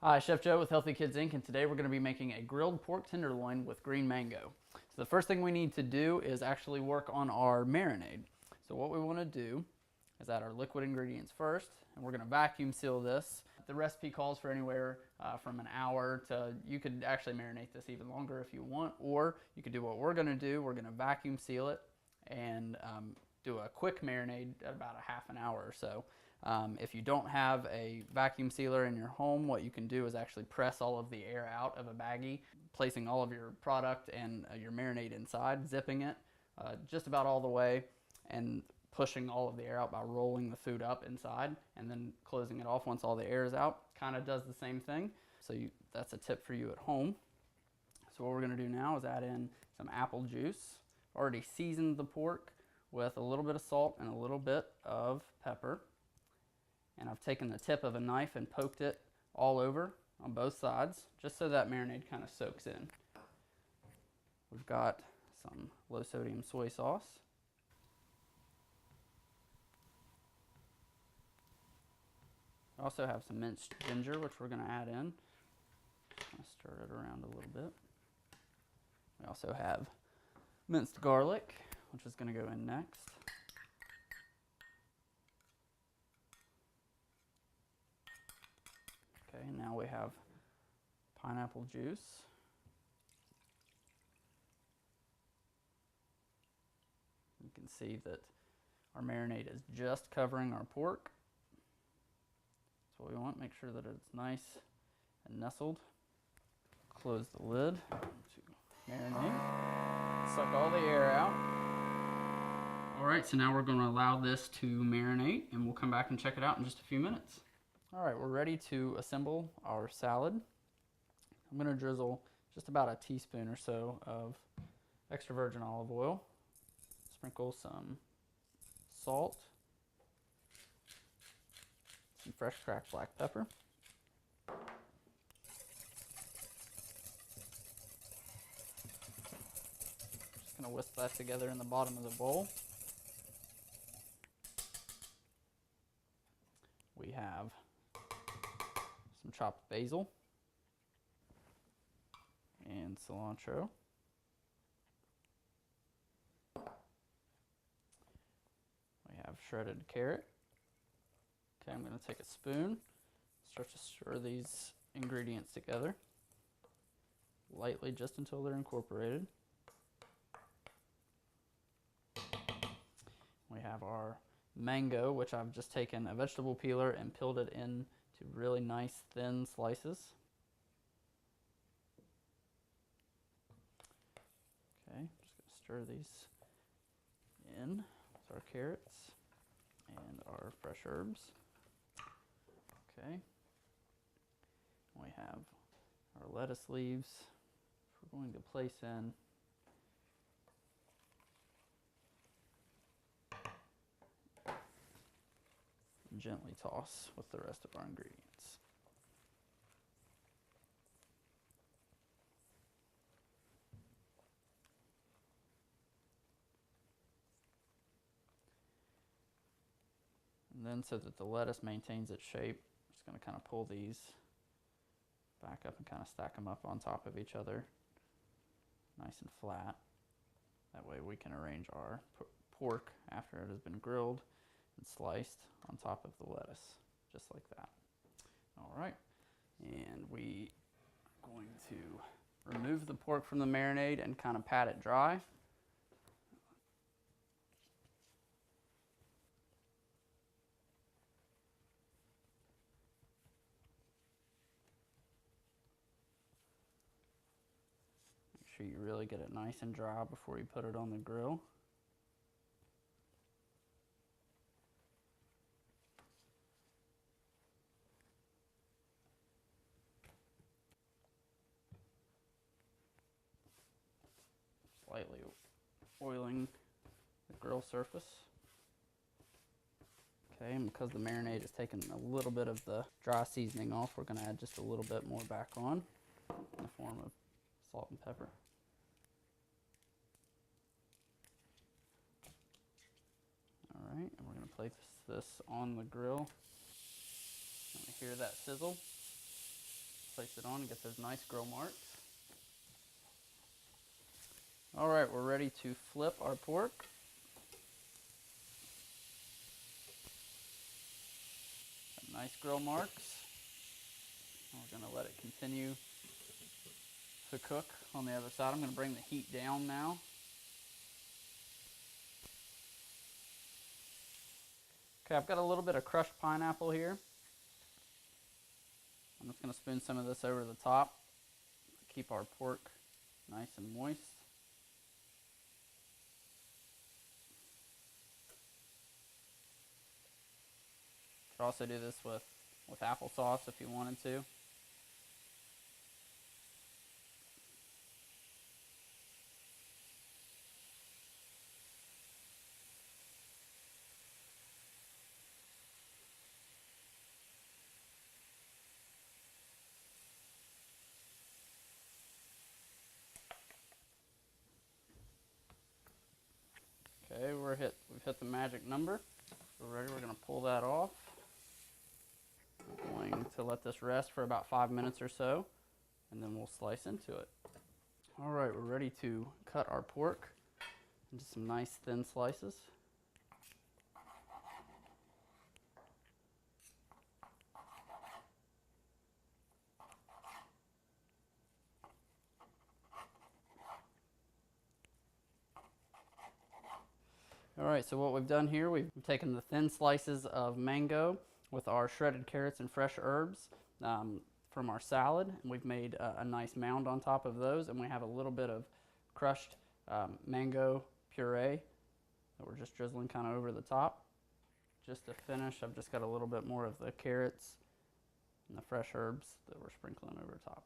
Hi, Chef Joe with Healthy Kids Inc. and today we're going to be making a grilled pork tenderloin with green mango. So the first thing we need to do is actually work on our marinade. So what we want to do is add our liquid ingredients first, and we're going to vacuum seal this. The recipe calls for anywhere from an hour to, you could actually marinate this even longer if you want, or you could do what we're going to do. We're going to vacuum seal it and do a quick marinade at about a half an hour or so. If you don't have a vacuum sealer in your home, what you can do is actually press all of the air out of a baggie, placing all of your product and your marinade inside, zipping it just about all the way, and pushing all of the air out by rolling the food up inside and then closing it off once all the air is out. Kind of does the same thing. So that's a tip for you at home. So what we're going to do now is add in some apple juice. Already seasoned the pork with a little bit of salt and a little bit of pepper. And I've taken the tip of a knife and poked it all over on both sides, just so that marinade kind of soaks in. We've got some low sodium soy sauce. I also have some minced ginger, which we're going to add in. Kind of stir it around a little bit. We also have minced garlic, which is going to go in next. Okay, now we have pineapple juice. You can see that our marinade is just covering our pork. That's what we want. Make sure that it's nice and nestled. Close the lid to marinate. Suck all the air out. All right, so now we're going to allow this to marinate, and we'll come back and check it out in just a few minutes. All right, we're ready to assemble our salad. I'm going to drizzle just about a teaspoon or so of extra virgin olive oil. Sprinkle some salt, some fresh cracked black pepper. Just going to whisk that together in the bottom of the bowl. We have some chopped basil and cilantro. We have shredded carrot. Okay, I'm going to take a spoon, start to stir these ingredients together lightly just until they're incorporated. We have our mango, which I've just taken a vegetable peeler and peeled it into really nice thin slices. Okay, just going to stir these in with our carrots and our fresh herbs. Okay, we have our lettuce leaves, which we're going to place in. Gently toss with the rest of our ingredients. And then so that the lettuce maintains its shape, I'm just going to kind of pull these back up and kind of stack them up on top of each other, nice and flat. That way we can arrange our pork after it has been grilled and sliced on top of the lettuce, just like that. All right, and we are going to remove the pork from the marinade and kind of pat it dry. Make sure you really get it nice and dry before you put it on the grill. Lightly oiling the grill surface. Okay, and because the marinade has taken a little bit of the dry seasoning off, we're going to add just a little bit more back on in the form of salt and pepper. All right, and we're going to place this on the grill. You hear that sizzle? Place it on and get those nice grill marks. All right, we're ready to flip our pork. Got nice grill marks. We're going to let it continue to cook on the other side. I'm going to bring the heat down now. Okay, I've got a little bit of crushed pineapple here. I'm just going to spoon some of this over the top to keep our pork nice and moist. You could also do this with applesauce if you wanted to. Okay, we've hit the magic number. We're ready, we're going to pull that off. I'm going to let this rest for about 5 minutes or so, and then we'll slice into it. All right, we're ready to cut our pork into some nice thin slices. All right, so what we've done here, we've taken the thin slices of mango with our shredded carrots and fresh herbs from our salad, and we've made a nice mound on top of those, and we have a little bit of crushed mango puree that we're just drizzling kind of over the top. Just to finish, I've just got a little bit more of the carrots and the fresh herbs that we're sprinkling over top.